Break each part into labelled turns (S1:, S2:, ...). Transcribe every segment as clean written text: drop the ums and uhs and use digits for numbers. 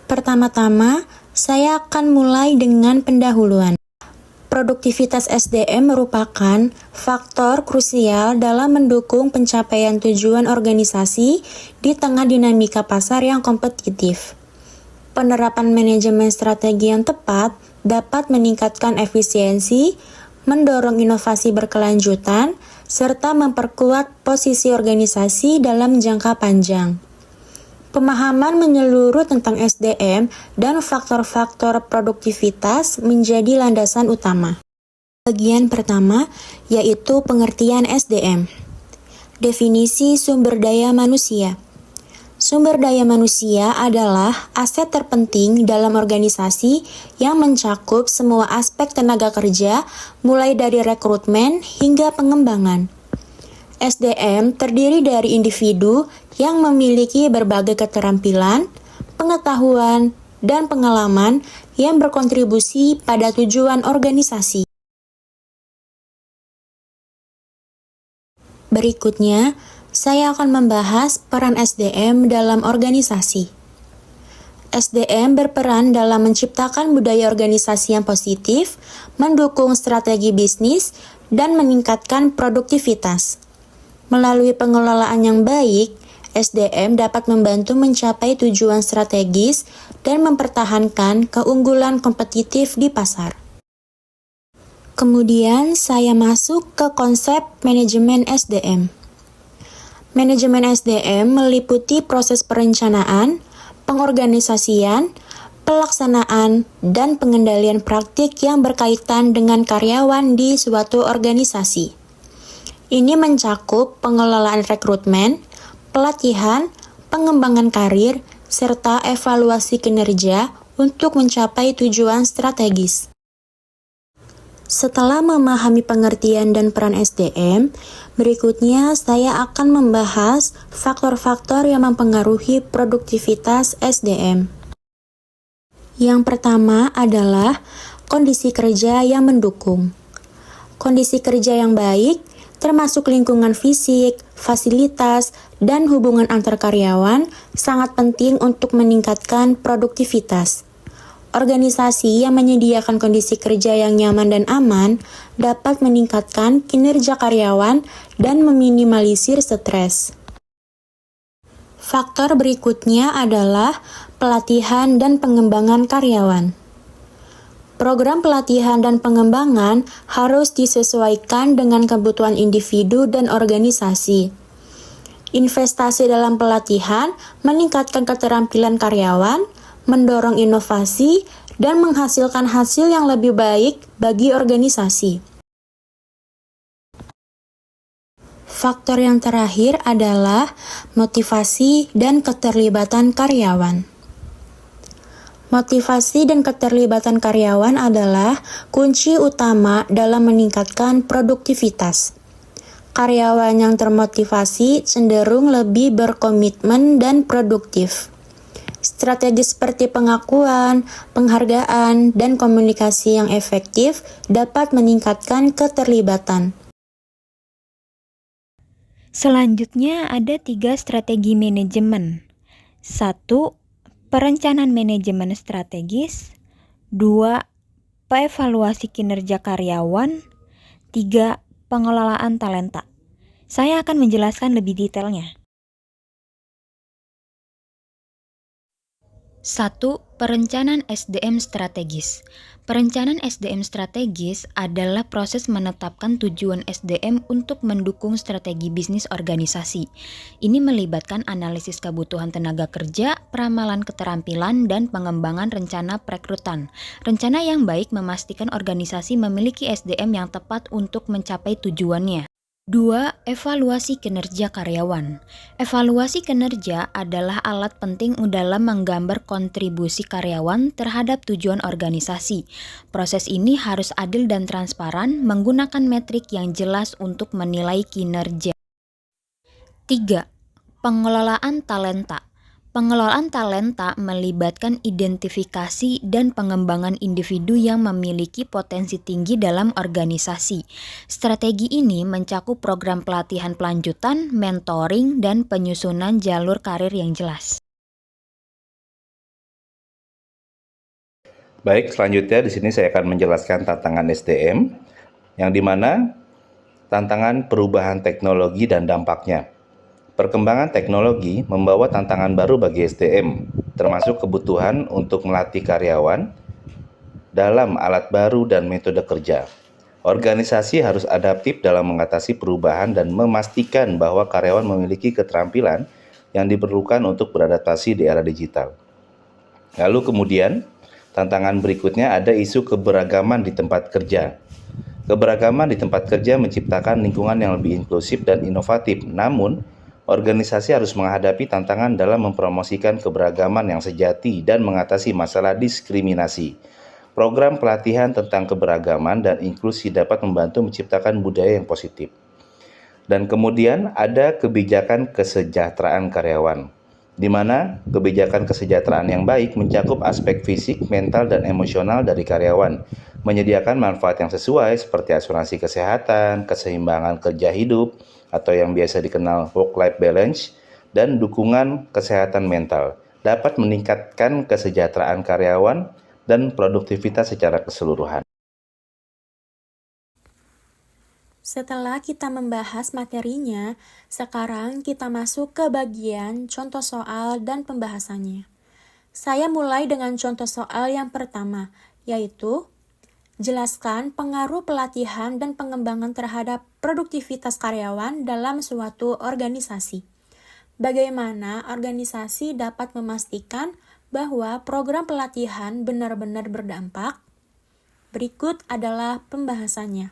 S1: Pertama-tama, saya akan mulai dengan pendahuluan. Produktivitas SDM merupakan faktor krusial dalam mendukung pencapaian tujuan organisasi di tengah dinamika pasar yang kompetitif. Penerapan manajemen strategi yang tepat dapat meningkatkan efisiensi, mendorong inovasi berkelanjutan, serta memperkuat posisi organisasi dalam jangka panjang. Pemahaman menyeluruh tentang SDM dan faktor-faktor produktivitas menjadi landasan utama. Bagian pertama yaitu pengertian SDM. Definisi sumber daya manusia. Sumber daya manusia adalah aset terpenting dalam organisasi yang mencakup semua aspek tenaga kerja, mulai dari rekrutmen hingga pengembangan. SDM terdiri dari individu yang memiliki berbagai keterampilan, pengetahuan, dan pengalaman yang berkontribusi pada tujuan organisasi. Berikutnya, saya akan membahas peran SDM dalam organisasi. SDM berperan dalam menciptakan budaya organisasi yang positif, mendukung strategi bisnis, dan meningkatkan produktivitas. Melalui pengelolaan yang baik, SDM dapat membantu mencapai tujuan strategis dan mempertahankan keunggulan kompetitif di pasar. Kemudian, saya masuk ke konsep manajemen SDM. Manajemen SDM meliputi proses perencanaan, pengorganisasian, pelaksanaan, dan pengendalian praktik yang berkaitan dengan karyawan di suatu organisasi. Ini mencakup pengelolaan rekrutmen, pelatihan, pengembangan karir, serta evaluasi kinerja untuk mencapai tujuan strategis. Setelah memahami pengertian dan peran SDM, berikutnya saya akan membahas faktor-faktor yang mempengaruhi produktivitas SDM. Yang pertama adalah kondisi kerja yang mendukung. Kondisi kerja yang baik termasuk lingkungan fisik, fasilitas, dan hubungan antar karyawan, sangat penting untuk meningkatkan produktivitas. Organisasi yang menyediakan kondisi kerja yang nyaman dan aman dapat meningkatkan kinerja karyawan dan meminimalisir stres. Faktor berikutnya adalah pelatihan dan pengembangan karyawan. Program pelatihan dan pengembangan harus disesuaikan dengan kebutuhan individu dan organisasi. Investasi dalam pelatihan meningkatkan keterampilan karyawan, mendorong inovasi, dan menghasilkan hasil yang lebih baik bagi organisasi. Faktor yang terakhir adalah motivasi dan keterlibatan karyawan. Motivasi dan keterlibatan karyawan adalah kunci utama dalam meningkatkan produktivitas. Karyawan yang termotivasi cenderung lebih berkomitmen dan produktif. Strategi seperti pengakuan, penghargaan, dan komunikasi yang efektif dapat meningkatkan keterlibatan.
S2: Selanjutnya ada 3 strategi manajemen. 1. Perencanaan manajemen strategis. 2. Evaluasi kinerja karyawan. 3. Pengelolaan talenta. Saya akan menjelaskan lebih detailnya. 1. Perencanaan SDM strategis. Perencanaan SDM strategis adalah proses menetapkan tujuan SDM untuk mendukung strategi bisnis organisasi. Ini melibatkan analisis kebutuhan tenaga kerja, peramalan keterampilan, dan pengembangan rencana perekrutan. Rencana yang baik memastikan organisasi memiliki SDM yang tepat untuk mencapai tujuannya. 2. Evaluasi kinerja karyawan. Evaluasi kinerja adalah alat penting dalam menggambar kontribusi karyawan terhadap tujuan organisasi. Proses ini harus adil dan transparan, menggunakan metrik yang jelas untuk menilai kinerja. 3. Pengelolaan talenta. Pengelolaan talenta melibatkan identifikasi dan pengembangan individu yang memiliki potensi tinggi dalam organisasi. Strategi ini mencakup program pelatihan pelanjutan, mentoring, dan penyusunan jalur karir yang jelas.
S3: Baik, selanjutnya di sini saya akan menjelaskan tantangan SDM, yang dimana tantangan perubahan teknologi dan dampaknya. Perkembangan teknologi membawa tantangan baru bagi SDM, termasuk kebutuhan untuk melatih karyawan dalam alat baru dan metode kerja. Organisasi harus adaptif dalam mengatasi perubahan dan memastikan bahwa karyawan memiliki keterampilan yang diperlukan untuk beradaptasi di era digital. Lalu kemudian, tantangan berikutnya ada isu keberagaman di tempat kerja. Keberagaman di tempat kerja menciptakan lingkungan yang lebih inklusif dan inovatif, namun organisasi harus menghadapi tantangan dalam mempromosikan keberagaman yang sejati dan mengatasi masalah diskriminasi. Program pelatihan tentang keberagaman dan inklusi dapat membantu menciptakan budaya yang positif. Dan kemudian ada kebijakan kesejahteraan karyawan, di mana kebijakan kesejahteraan yang baik mencakup aspek fisik, mental, dan emosional dari karyawan, menyediakan manfaat yang sesuai seperti asuransi kesehatan, keseimbangan kerja hidup, atau yang biasa dikenal work-life balance, dan dukungan kesehatan mental, dapat meningkatkan kesejahteraan karyawan dan produktivitas secara keseluruhan.
S1: Setelah kita membahas materinya, sekarang kita masuk ke bagian contoh soal dan pembahasannya. Saya mulai dengan contoh soal yang pertama, yaitu jelaskan pengaruh pelatihan dan pengembangan terhadap produktivitas karyawan dalam suatu organisasi. Bagaimana organisasi dapat memastikan bahwa program pelatihan benar-benar berdampak? Berikut adalah pembahasannya.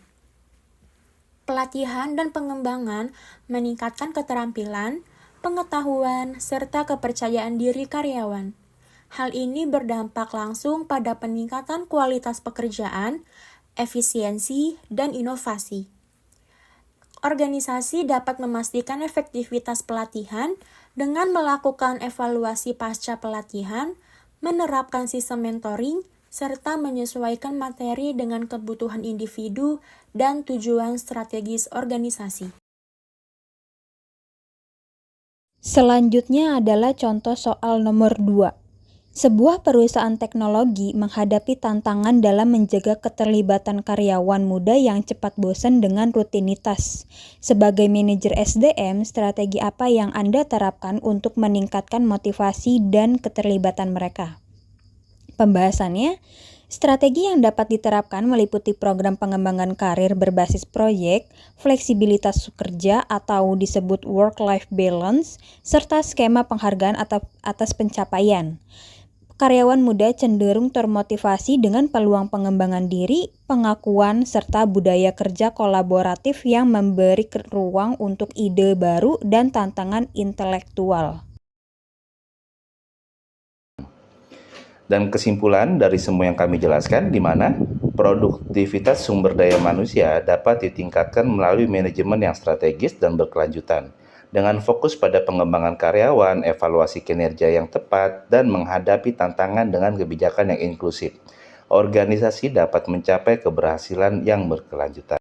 S1: Pelatihan dan pengembangan meningkatkan keterampilan, pengetahuan, serta kepercayaan diri karyawan. Hal ini berdampak langsung pada peningkatan kualitas pekerjaan, efisiensi, dan inovasi. Organisasi dapat memastikan efektivitas pelatihan dengan melakukan evaluasi pasca pelatihan, menerapkan sistem mentoring, serta menyesuaikan materi dengan kebutuhan individu dan tujuan strategis organisasi.
S2: Selanjutnya adalah contoh soal nomor 2. Sebuah perusahaan teknologi menghadapi tantangan dalam menjaga keterlibatan karyawan muda yang cepat bosan dengan rutinitas. Sebagai manajer SDM, strategi apa yang Anda terapkan untuk meningkatkan motivasi dan keterlibatan mereka? Pembahasannya, strategi yang dapat diterapkan meliputi program pengembangan karir berbasis proyek, fleksibilitas kerja atau disebut work-life balance, serta skema penghargaan atas pencapaian. Karyawan muda cenderung termotivasi dengan peluang pengembangan diri, pengakuan, serta budaya kerja kolaboratif yang memberi ruang untuk ide baru dan tantangan intelektual.
S3: Dan kesimpulan dari semua yang kami jelaskan, di mana produktivitas sumber daya manusia dapat ditingkatkan melalui manajemen yang strategis dan berkelanjutan, dengan fokus pada pengembangan karyawan, evaluasi kinerja yang tepat, dan menghadapi tantangan dengan kebijakan yang inklusif. Organisasi dapat mencapai keberhasilan yang berkelanjutan.